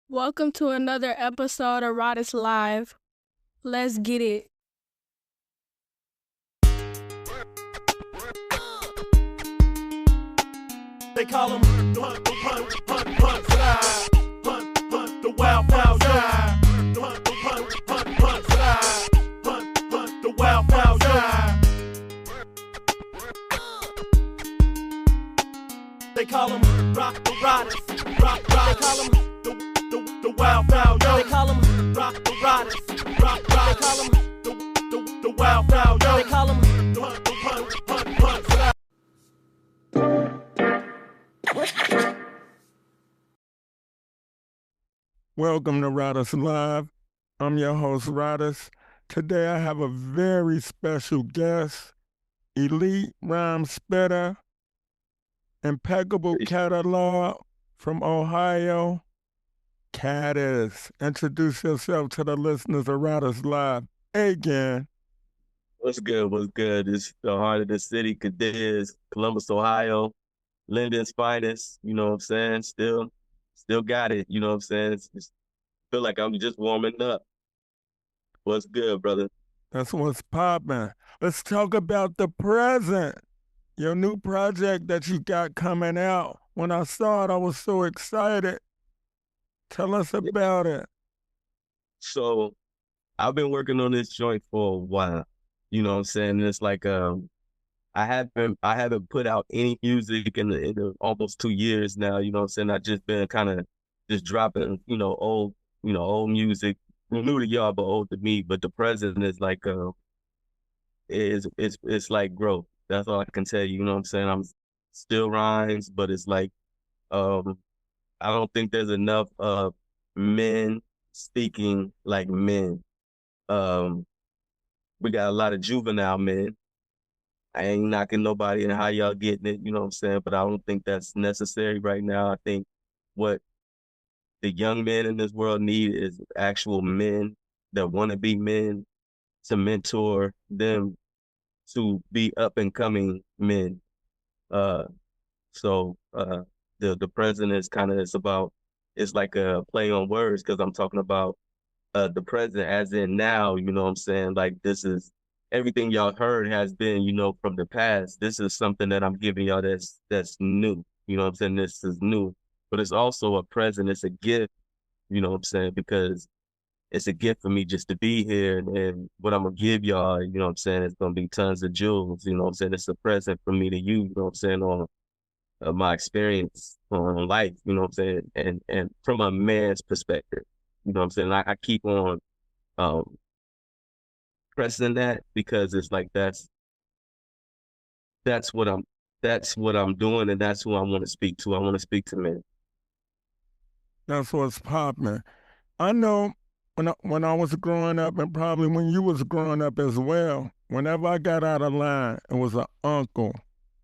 Welcome to another episode of Rodis Live. Let's get it. They call him hunt, slide. Hunt, the wild guy. Hunt, slide. Hunt, the wild guy. They call him Rodis. They call him the wild guy. They call him Rodis. They call him the wild guy. They call him hunt, slide. Welcome to Rodis Live. I'm your host, Rodis. Today I have a very special guest, elite rhyme spitter, impeccable catalog from Ohio, Kadiz. Introduce yourself to the listeners of Rodis Live. Hey, again. What's good? What's good? It's the heart of the city, Kadiz, Columbus, Ohio, Linden's finest. You know what I'm saying? Still got it. You know what I'm saying? It's feel like I'm just warming up. What's good, brother? That's what's popping. Let's talk about the present. Your new project that you got coming out. When I saw it, I was so excited. Tell us about it. So I've been working on this joint for a while. You know what I'm saying? And it's like I haven't put out any music in almost 2 years now. You know what I'm saying? I've just been kind of just dropping, old music, new to y'all, but old to me. But the present is like it's like growth. That's all I can tell you. You know what I'm saying? I'm still rhymes, but it's like I don't think there's enough men speaking like men. We got a lot of juvenile men. I ain't knocking nobody and how y'all getting it, you know what I'm saying? But I don't think that's necessary right now. I think what the young men in this world need is actual men that want to be men, to mentor them to be up and coming men. So the present is it's like a play on words, because I'm talking about the present as in now, you know what I'm saying? Like, this is everything y'all heard has been, from the past. This is something that I'm giving y'all that's new. You know what I'm saying? This is new, but it's also a present. It's a gift, you know what I'm saying? Because it's a gift for me just to be here, and what I'm gonna give y'all, you know what I'm saying, it's gonna be tons of jewels, you know what I'm saying? It's a present from me to you know what I'm saying, on my experience on life, you know what I'm saying? And from a man's perspective, you know what I'm saying? I keep on pressing that, because it's like that's what I'm doing, and that's who I want to speak to. I want to speak to men. That's what's popping. I know when I was growing up, and probably when you was growing up as well, whenever I got out of line, it was an uncle,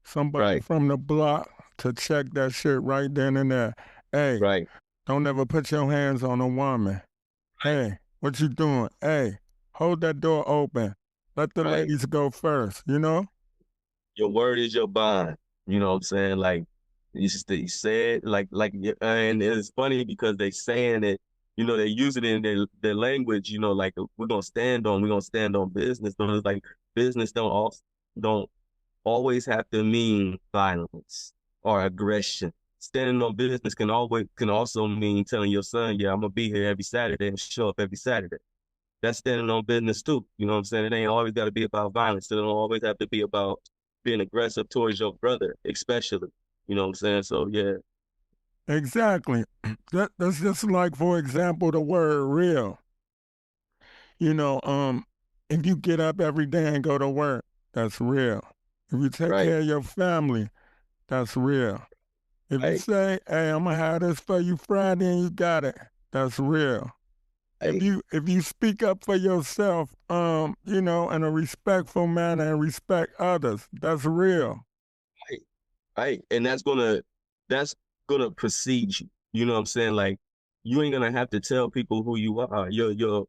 somebody Right. from the block to check that shit right then and there. Hey, Right. don't ever put your hands on a woman. Hey, what you doing? Hey, hold that door open. Let the Right. ladies go first, you know? Your word is your bond. You know what I'm saying? Like, you say it and it's funny because they saying it, they use it in their language, like, we're gonna stand on business. But it's like, business don't always have to mean violence or aggression. Standing on business can also mean telling your son, yeah, I'm gonna be here every Saturday and show up every Saturday. That's standing on business too. You know what I'm saying? It ain't always got to be about violence. It don't always have to be about being aggressive towards your brother, especially. You know what I'm saying? So yeah. Exactly. That's just like, for example, the word real. If you get up every day and go to work, that's real. If you take Right. care of your family, that's real. If you Right. say, hey, I'm gonna have this for you Friday and you got it, that's real. Right. If you speak up for yourself, in a respectful manner and respect others, that's real. Right. And that's gonna precede you. You know what I'm saying? Like, you ain't gonna have to tell people who you are. Your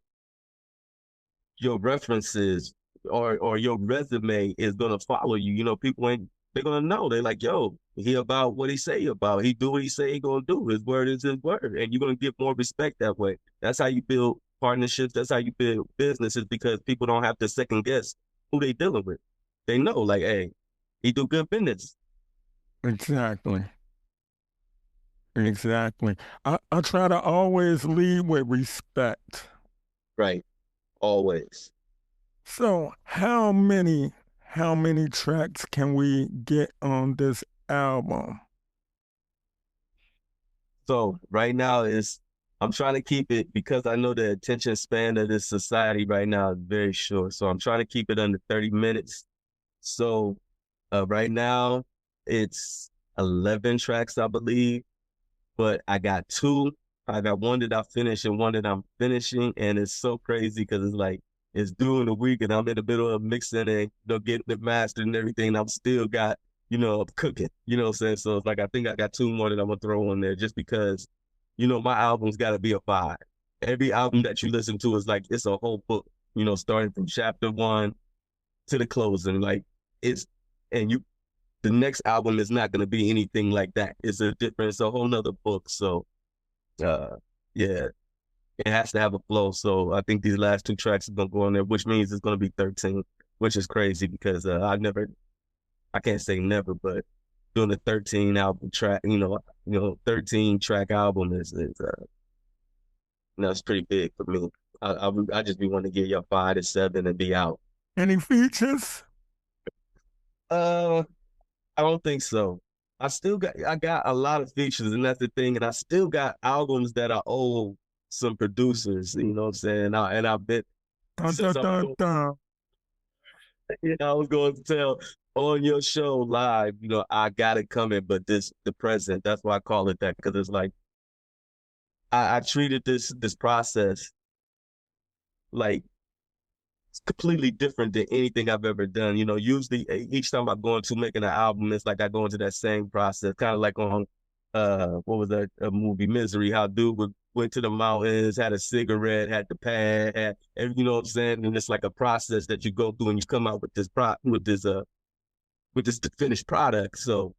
references or your resume is gonna follow you. People ain't they're gonna know. They're like, yo, he about what he say about. He do what he say he gonna do. His word is his word, and you're gonna get more respect that way. That's how you build partnerships. That's how you build businesses, because people don't have to second guess who they dealing with. They know, like, hey, he do good business. Exactly. Exactly. I try to always lead with respect. Right. Always. So how many tracks can we get on this album? So right now I'm trying to keep it, because I know the attention span of this society right now is very short. So I'm trying to keep it under 30 minutes. So right now it's 11 tracks, I believe, but I got 2. I got one that I finished and one that I'm finishing, and it's so crazy because it's like it's due in a week, and I'm in the middle of mixing and getting it mastered and everything. And I'm still got cooking. You know what I'm saying? So it's like I think I got 2 more that I'm gonna throw on there, just because my album's got to be a 5. Every album that you listen to is like it's a whole book. Starting from chapter 1 to the closing. Like it's the next album is not gonna be anything like that. It's a whole nother book. So yeah, it has to have a flow. So I think these last 2 tracks are gonna go on there, which means it's gonna be 13, which is crazy because I can't say never, but doing a 13 album track, 13 track album is it's pretty big for me. I just be wanting to get y'all 5 to 7 and be out. Any features? I don't think so. I got a lot of features, and that's the thing. And I still got albums that I owe some producers, you know what I'm saying? And I bet Dun, dun, dun, dun. I was going to tell on your show live, I got it coming, but the present, that's why I call it that, because it's like I treated this process like it's completely different than anything I've ever done. Usually each time I go into making an album, it's like I go into that same process, kind of like on what was that movie, Misery, how dude went to the mountains, had a cigarette, had the pad, and you know what I'm saying? And it's like a process that you go through, and you come out with this finished product. So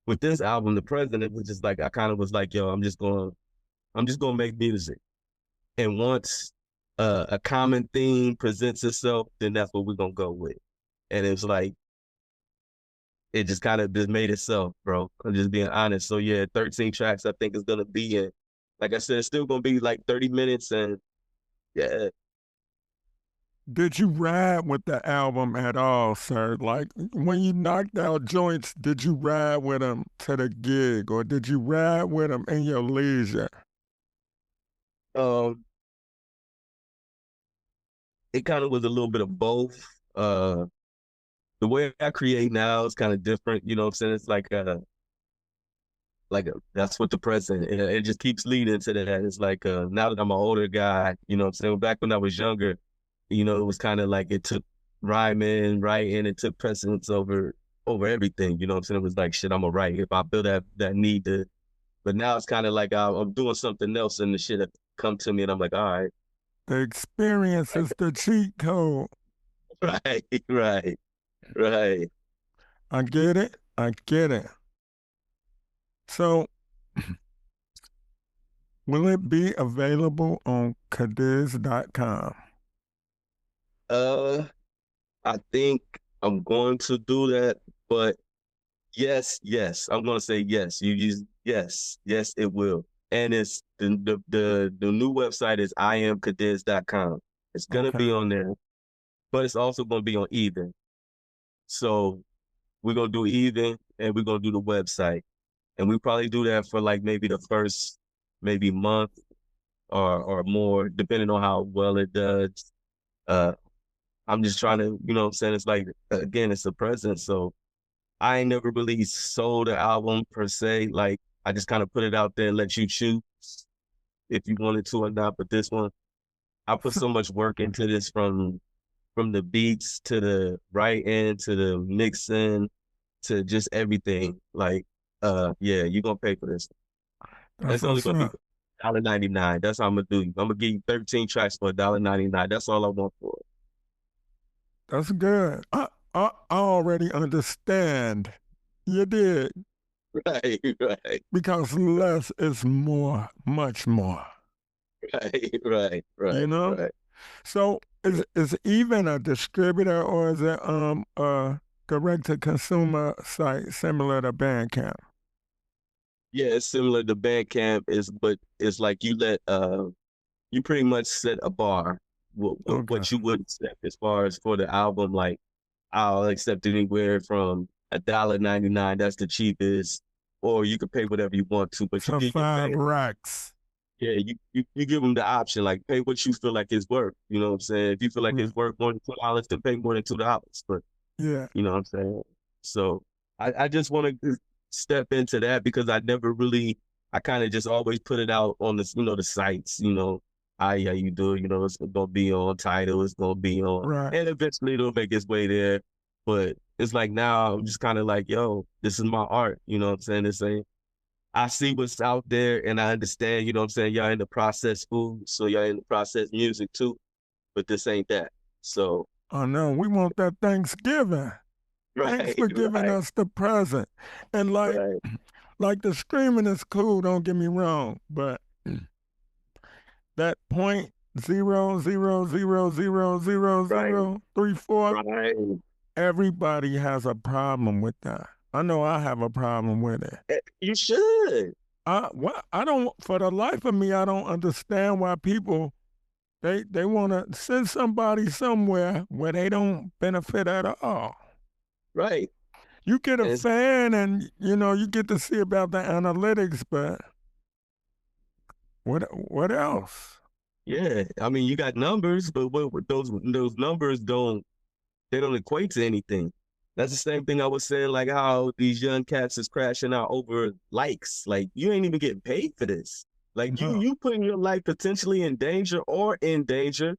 with this album, The President was just like, I kind of was like, yo, I'm just gonna make music. And once a common theme presents itself, then that's what we're gonna go with. And it's like, it just kind of just made itself, bro. I'm just being honest. So yeah, 13 tracks I think is gonna be in. Like I said, it's still gonna be like 30 minutes, and yeah. Did you ride with the album at all, sir? Like when you knocked out joints, did you ride with them to the gig, or did you ride with them in your leisure? It kind of was a little bit of both. The way I create now is kind of different. You know what I'm saying? It's like that's what The President, it just keeps leading to that. It's like now that I'm an older guy, you know what I'm saying? Back when I was younger, it was kind of like it took rhyming, writing, it took precedence over everything. You know what I'm saying? It was like, shit, I'm gonna write if I feel that need to. But now it's kind of like I'm doing something else, and the shit that come to me, and I'm like, all right. The experience is the cheat code. Right. I get it. So, will it be available on Kadiz.com? I think I'm going to do that, but yes, I'm going to say yes. Yes, it will. And it's the new website is iamkadiz.com. It's going to be on there, but it's also going to be on Even. So we're going to do Even, and we're going to do the website. And we probably do that for like maybe the first month or more, depending on how well it does. I'm just trying to, you know what I'm saying? It's like, again, it's a present. So I ain't never really sold an album per se. Like, I just kind of put it out there and let you choose if you wanted to or not. But this one, I put so much work into this, from the beats to the writing to the mixing to just everything. Like, yeah, you're going to pay for this. It's only going to be $1.99. That's how I'm going to do. I'm going to give you 13 tracks for $1.99. That's all I want for it. That's good. I already understand You did. Right, right, Because less is more, much more. right, You know? right. So is even a distributor or is it a direct to consumer site similar to Bandcamp? Yeah, it's similar to Bandcamp, but it's like you pretty much set a bar Okay. what you would accept as far as for the album. Like I'll accept anywhere from $1.99, that's the cheapest, or you can pay whatever you want to, but you So get your 5 fans. racks. Yeah, you give them the option, like pay what you feel like it's worth. You know what I'm saying? If you feel like Right. it's worth more than $2, then pay more than $2. But Yeah. you know what I'm saying? So I just want to step into that because I kind of just always put it out on the sites, yeah, you do, it's gonna be on Tidal, it's gonna be on, Right. and eventually it'll make its way there. But it's like now I'm just kind of like, yo, this is my art, you know what I'm saying? This ain't, I see what's out there and I understand, you know what I'm saying? Y'all into processed food, so y'all into processed music too, but this ain't that. So, Oh no, we want that Thanksgiving. Thanks right, for giving right, us the present. And right, like the screaming is cool, don't get me wrong, but that point 0.0000034, right. everybody has a problem with that. I know I have a problem with it. You should. I don't, for the life of me, I don't understand why people they want to send somebody somewhere where they don't benefit at all. Right. You get a And fan and you get to see about the analytics, but what else? yeah, I mean, you got numbers, but what those numbers don't equate to anything. That's the same thing I was saying, like how these young cats is crashing out over likes. Like you ain't even getting paid for this. Like No. you putting your life potentially in danger or ending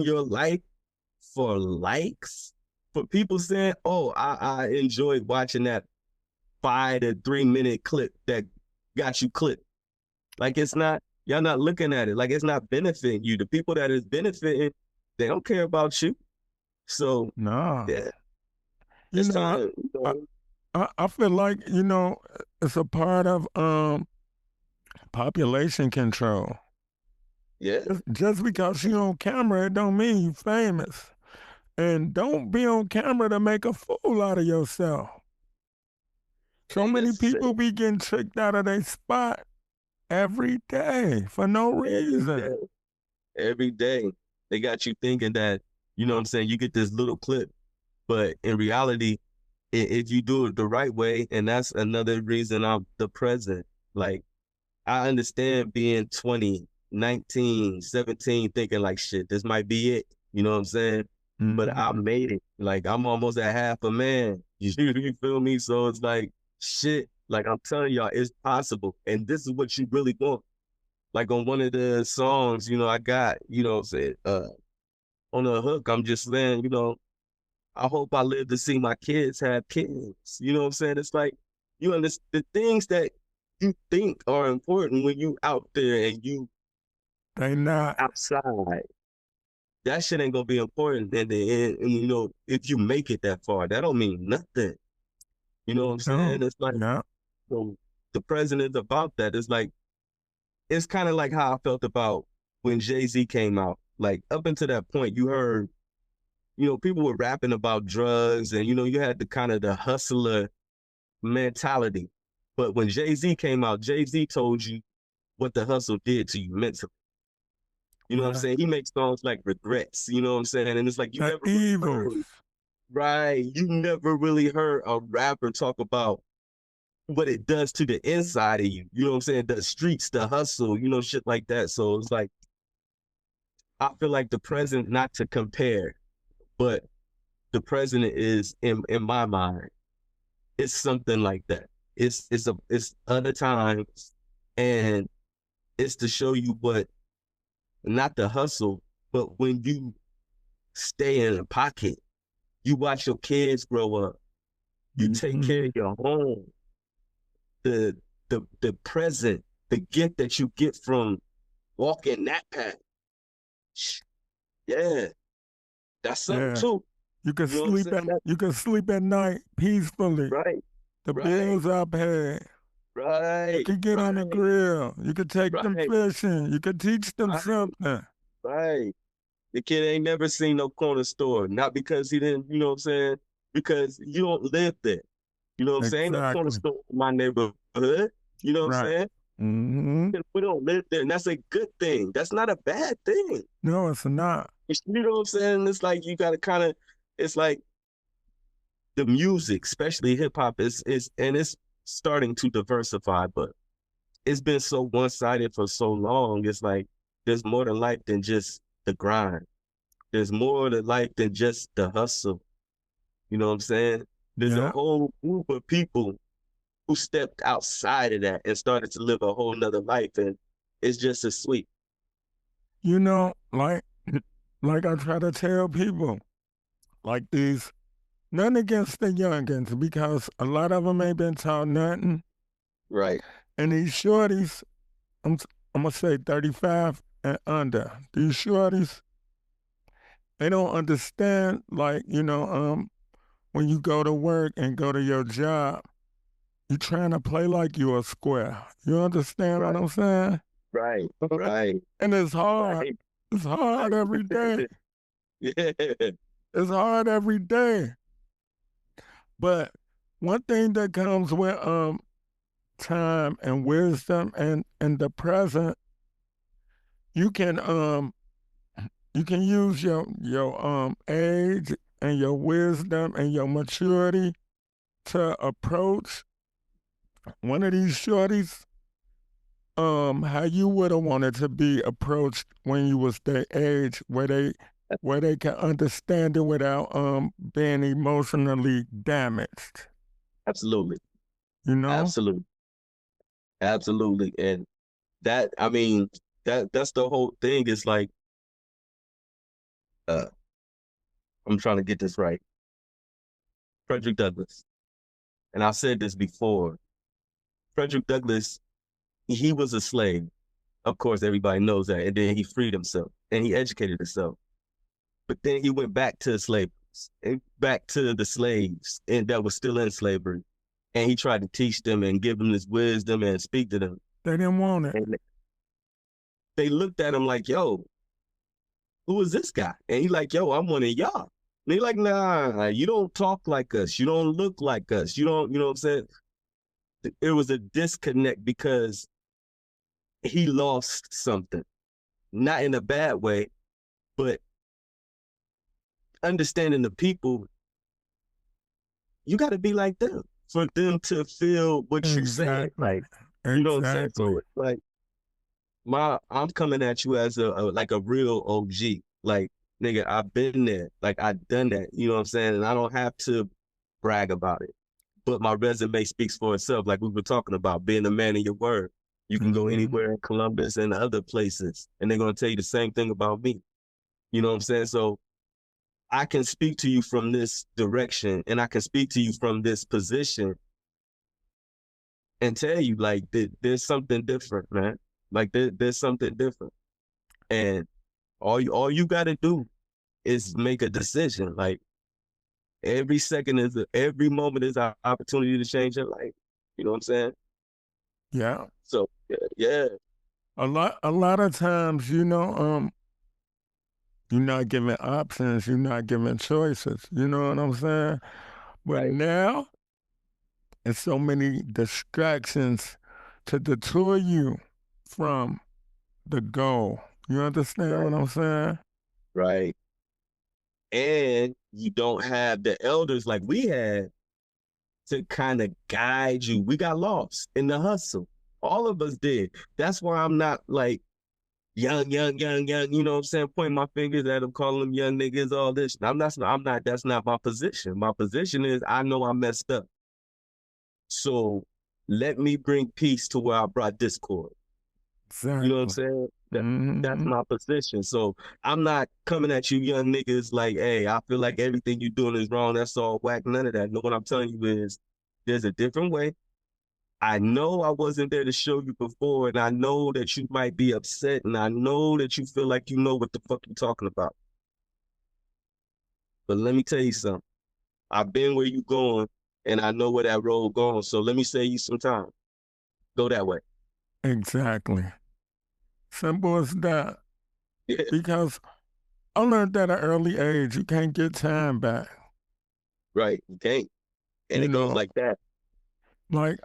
your life for likes. For people saying, oh, I enjoyed watching that 5 to 3 minute clip that got you clipped. Like y'all not looking at it. Like it's not benefiting you. The people that is benefiting, they don't care about you. So No. yeah, You it's know, time. I feel like, it's a part of population control. Yeah, Just because you on camera, it don't mean you famous. And don't be on camera to make a fool out of yourself. So many people be getting tricked out of their spot every day for no reason. every day they got you thinking that, you know what I'm saying, you get this little clip, but in reality, if you do it the right way, and that's another reason I'm the president. Like I understand being 20, 19, 17, thinking like shit, this might be it. You know what I'm saying? But I made it. Like I'm almost at half a man. You feel me? So it's like shit. Like I'm telling y'all, it's possible. And this is what you really want. Like on one of the songs, I got, said, on the hook, I'm just saying, I hope I live to see my kids have kids. You know what I'm saying? It's like you understand the things that you think are important when you out there and you They not outside. That shit ain't gonna be important in the end. And if you make it that far, that don't mean nothing. You know what I'm saying? It's like so the president's about that. It's kind of like how I felt about when Jay-Z came out. Like up until that point, you heard, people were rapping about drugs and, you had the kind of the hustler mentality. But when Jay-Z came out, Jay-Z told you what the hustle did to you mentally. You know what I'm saying? He makes songs like Regrets, you know what I'm saying? And it's like you never really you never really heard a rapper talk about what it does to the inside of you. You know what I'm saying? The streets, the hustle, shit like that. So it's like I feel like the president, not to compare, but the president is in my mind, it's something like that. It's other times, and it's to show you what, not the hustle, but when you stay in a pocket, you watch your kids grow up, you take care of your home, the present, the gift that you get from walking that path. Yeah, that's something too. You can You know what I'm sleep saying? at night peacefully. Right, The right, bills are paid. You right, can get on the right, grill. You can take them right, fishing. You can teach them right, something. right. The kid ain't never seen no corner store. Not because he didn't, you know what I'm saying? Because you don't live there. You know what I'm saying? Ain't no corner Exactly. store in my neighborhood. You know what I'm Right. saying? Mm-hmm. We don't live there, and that's a good thing. That's not a bad thing. No, it's not. You know what I'm saying? It's like you gotta kind of. It's like the music, especially hip hop, is and it's starting to diversify, but it's been so one sided for so long. It's like there's more to life than just the grind. There's more to life than just the hustle. You know what I'm saying? There's a Yeah. whole group of people who stepped outside of that and started to live a whole nother life, and it's just as sweet. You know, like I try to tell people, like these, nothing against the youngins, because a lot of them ain't been taught nothing. Right. And these shorties, I'm gonna say 35 and under. These shorties, they don't understand, like, when you go to work and go to your job, you trying to play like you a square. You understand what Right. I'm saying? Right. Right. And it's hard. Right. It's hard every day. Yeah. It's hard every day. But one thing that comes with time and wisdom and the present, you can use your age and your wisdom and your maturity to approach one of these shorties how you would have wanted to be approached when you was their age, where they can understand it without being emotionally damaged. Absolutely. You know? Absolutely. Absolutely. And that, I mean, that's the whole thing. Is like, I'm trying to get this right. Frederick Douglass. And I've said this before. Frederick Douglass, he was a slave. Of course, everybody knows that. And then he freed himself and he educated himself. But then he went back to slavery, and back to the slaves and that was still in slavery. And he tried to teach them and give them this wisdom and speak to them. They didn't want it. And they looked at him like, yo, who is this guy? And he like, yo, I'm one of y'all. And he like, nah, you don't talk like us. You don't look like us. You don't, you know what I'm saying? It was a disconnect because he lost something. Not in a bad way, but understanding the people, you got to be like them for them to feel what you said. Like, you know what I'm saying? So it's like, I'm coming at you as like a real OG. Like, nigga, I've been there. Like, I've done that. You know what I'm saying? And I don't have to brag about it. But my resume speaks for itself. Like we were talking about, being a man of your word. You can go anywhere in Columbus and other places, and they're going to tell you the same thing about me. You know what I'm saying? So I can speak to you from this direction, and I can speak to you from this position and tell you, like, there's something different, man. Like, there's something different. And all you got to do is make a decision. Like, every moment is an opportunity to change your life. You know what I'm saying? Yeah. So, yeah. A lot of times, you're not giving options, you're not giving choices. You know what I'm saying? But Right. now, there's so many distractions to deter you from the goal. You understand what I'm saying? Right. And you don't have the elders like we had to kind of guide you. We got lost in the hustle. All of us did. That's why I'm not like young, you know what I'm saying? Pointing my fingers at them, calling them young niggas, all this. That's not my position. My position is I know I messed up. So let me bring peace to where I brought discord. Exactly. You know what I'm saying? That's my position. So I'm not coming at you young niggas like, hey, I feel like everything you're doing is wrong. That's all whack. None of that. No, what I'm telling you is there's a different way. I know I wasn't there to show you before, and I know that you might be upset, and I know that you feel like you know what the fuck you're talking about. But let me tell you something. I've been where you going, and I know where that road going. So let me save you some time. Go that way. Exactly. Simple as that. Yeah. Because I learned at an early age, you can't get time back. Right. You can't. And You it goes know, like that. like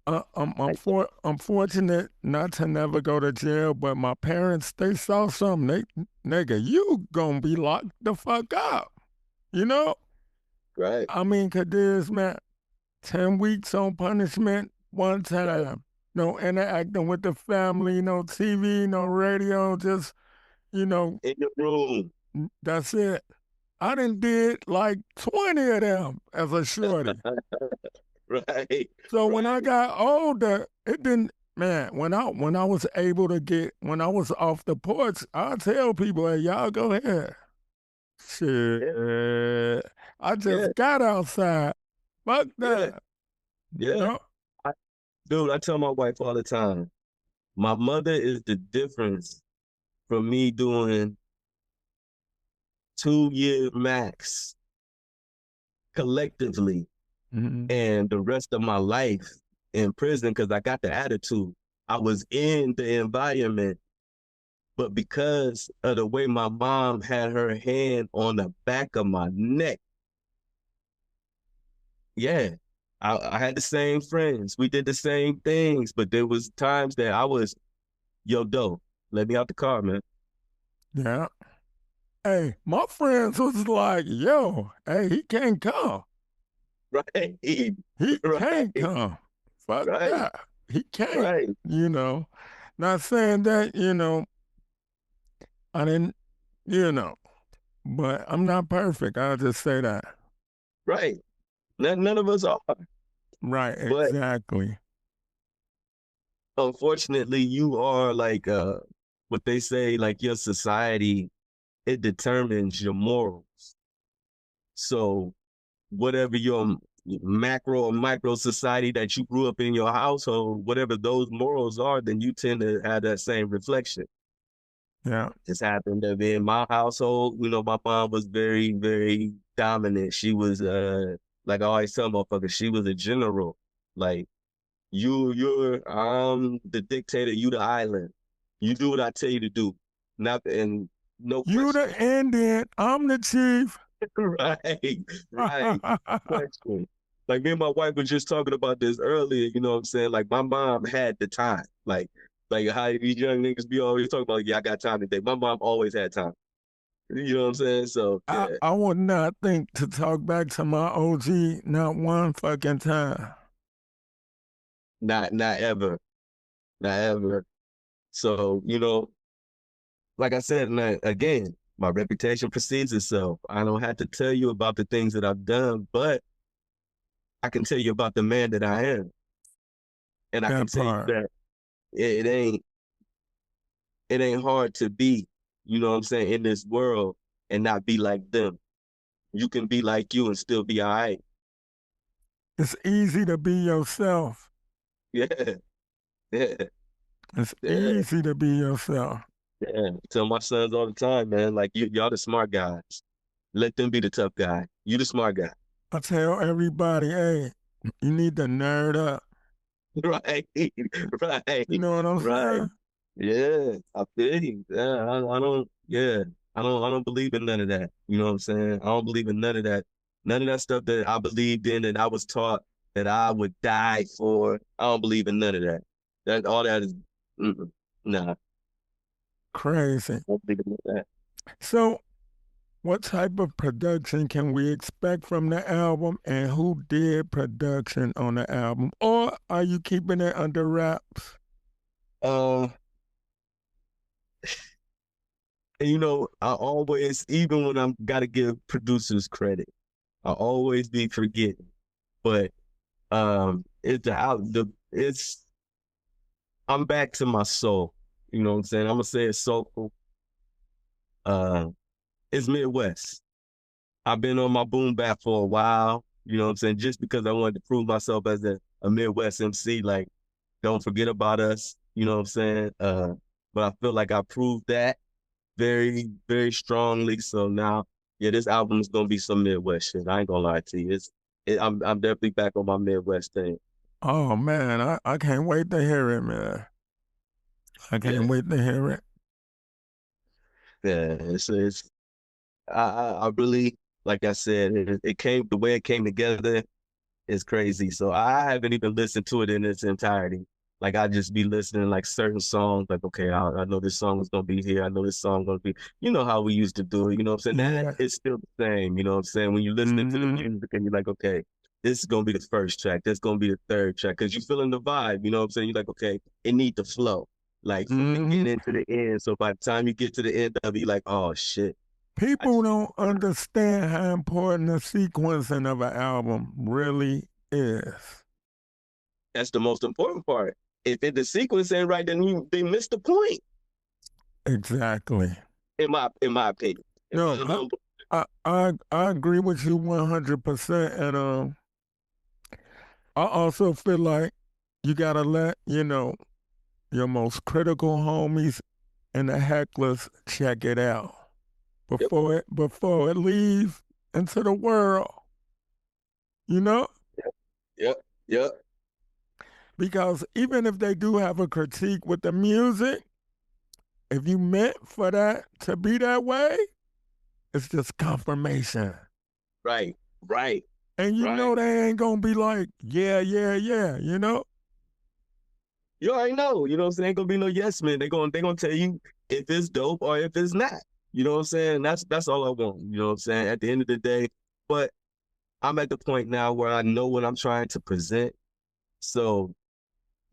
I'm fortunate not to never go to jail, but my parents, they saw something. Nigga, you gonna be locked the fuck up. You know? Right. I mean, Kadiz, man, 10 weeks on punishment one time. No interacting with the family, no TV, no radio, just, In your room. that's it. I done did like 20 of them as a shorty. Right. So when I Right. got older, it didn't, man, when I was able to when I was off the porch, I tell people, hey, y'all go ahead. Shit. I Yeah. just got outside. Fuck Yeah. that. You Yeah. know? Dude, I tell my wife all the time, my mother is the difference from me doing 2-year max collectively Mhm. and the rest of my life in prison because I got the attitude. I was in the environment, but because of the way my mom had her hand on the back of my neck, yeah, I had the same friends. We did the same things, but there was times that I was, yo, dope, let me out the car, man. Yeah. Hey, my friends was like, yo, hey, he can't come. Right, He right, can't come. Fuck right, that. He can't, right, Not saying that, I didn't, but I'm not perfect. I'll just say that. right. None of us are, Right, but exactly. unfortunately, you are like what they say, like your society, it determines your morals. So whatever your macro or micro society that you grew up in your household, whatever those morals are, then you tend to have that same reflection. Yeah. Just happened to be in my household. My mom was very, very dominant. She was like I always tell motherfuckers, she was a general. Like I'm the dictator, you the island. You do what I tell you to do. Not and no You question. the Indian, I'm the chief. Right, right. Question. Like me and my wife were just talking about this earlier, you know what I'm saying? Like my mom had the time. Like how these young niggas be always talking about, yeah, I got time today. My mom always had time. You know what I'm saying? So I, yeah, I would not think to talk back to my OG not one fucking time. not ever. Not ever. So, like I said, again, my reputation precedes itself. I don't have to tell you about the things that I've done, but I can tell you about the man that I am. And I can That tell you part. that it ain't hard to be, you know what I'm saying, in this world and not be like them. You can be like you and still be all right. It's easy to be yourself. Yeah, yeah, It's yeah, easy to be yourself. yeah. Tell my sons all the time, man, like y'all the smart guys. Let them be the tough guy. You the smart guy. I tell everybody, hey, you need to nerd up. Right, right, You know what I'm right. saying? Yeah, I feel you. Yeah, I don't. Yeah, I don't believe in none of that. You know what I'm saying? I don't believe in none of that. None of that stuff that I believed in and I was taught that I would die for. I don't believe in none of that. That all that is, nah. I Crazy. don't believe in that. So, what type of production can we expect from the album, and who did production on the album? Or are you keeping it under wraps? Um, and I always, even when I'm gotta give producers credit, I always be forgetting. But it's I'm back to my soul. You know what I'm saying? I'm gonna say it's soulful. It's Midwest. I've been on my boom bap for a while. You know what I'm saying? Just because I wanted to prove myself as a Midwest MC. Like, don't forget about us. You know what I'm saying? But I feel like I proved that very, very strongly. So now yeah, this album is gonna be some Midwest shit. I ain't gonna lie to you. I'm definitely back on my Midwest thing. Oh man, I can't wait to hear it, man. I Yeah, can't wait to hear it. yeah. It's I really, like I said, it came the way it came together is crazy. So I haven't even listened to it in its entirety. Like I just be listening like certain songs, like okay, I know this song is gonna be here. I know this song gonna be. You know how we used to do it. You know what I'm saying? Yeah. That it's still the same. You know what I'm saying? When you're listening to the music and you're like, okay, this is gonna be the first track. This is gonna be the third track because you're feeling the vibe. You know what I'm saying? You're like, okay, it need to flow. Like from the beginning to the end. So by the time you get to the end of it, you're like, oh shit. People don't understand how important the sequencing of an album really is. That's the most important part. If the sequence ain't right, then they missed the point. Exactly. In my opinion. No, I agree with you 100%, and I also feel like you gotta let your most critical homies and the hecklers check it out before it leaves into the world. You know? Yep. Because even if they do have a critique with the music, if you meant for that to be that way, it's just confirmation. Right. And you know they ain't gonna be like, yeah, you know? You already know, you know what I'm saying? Ain't gonna be no yes man. They gonna tell you if it's dope or if it's not. You know what I'm saying? That's all I want. You know what I'm saying? At the end of the day. But I'm at the point now where I know what I'm trying to present. So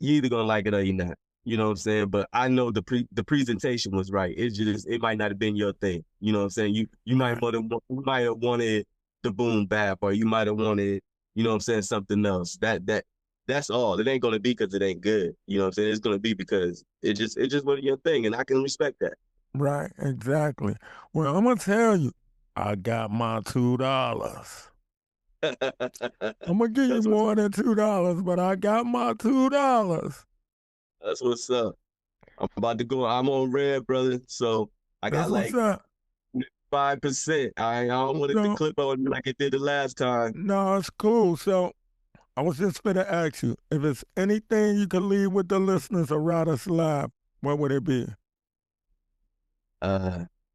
you either gonna like it or you're not. You know what I'm saying? But I know the presentation was right. It might not have been your thing. You know what I'm saying? You might have wanted the boom bap, or you might have wanted, you know what I'm saying, something else. That's all. It ain't gonna be because it ain't good. You know what I'm saying? It's gonna be because it just wasn't your thing, and I can respect that. Right, exactly. Well, I'm gonna tell you, I got my $2. I'm gonna give you more than $2, but I got my $2. That's what's up. I'm about to go. I'm on red, brother. So I got like 5%. I don't want it to clip on me like it did the last time. No, it's cool. So I was just gonna ask you, if it's anything you could leave with the listeners of Riders Live, what would it be?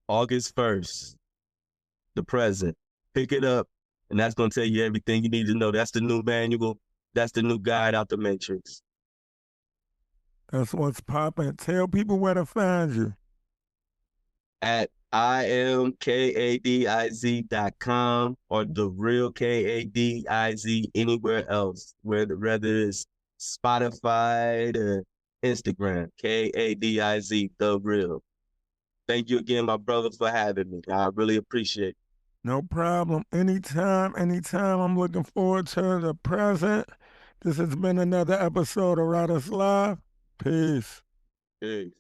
August 1st, the present. Pick it up, and that's gonna tell you everything you need to know. That's the new manual. That's the new guide out the Matrix. That's what's popping. Tell people where to find you. At IamKadiz.com or the real Kadiz anywhere else, whether it's Spotify to Instagram, Kadiz the real. Thank you again, my brother, for having me. I really appreciate it. No problem. Anytime. I'm looking forward to the present. This has been another episode of Riders Live. Peace. Peace.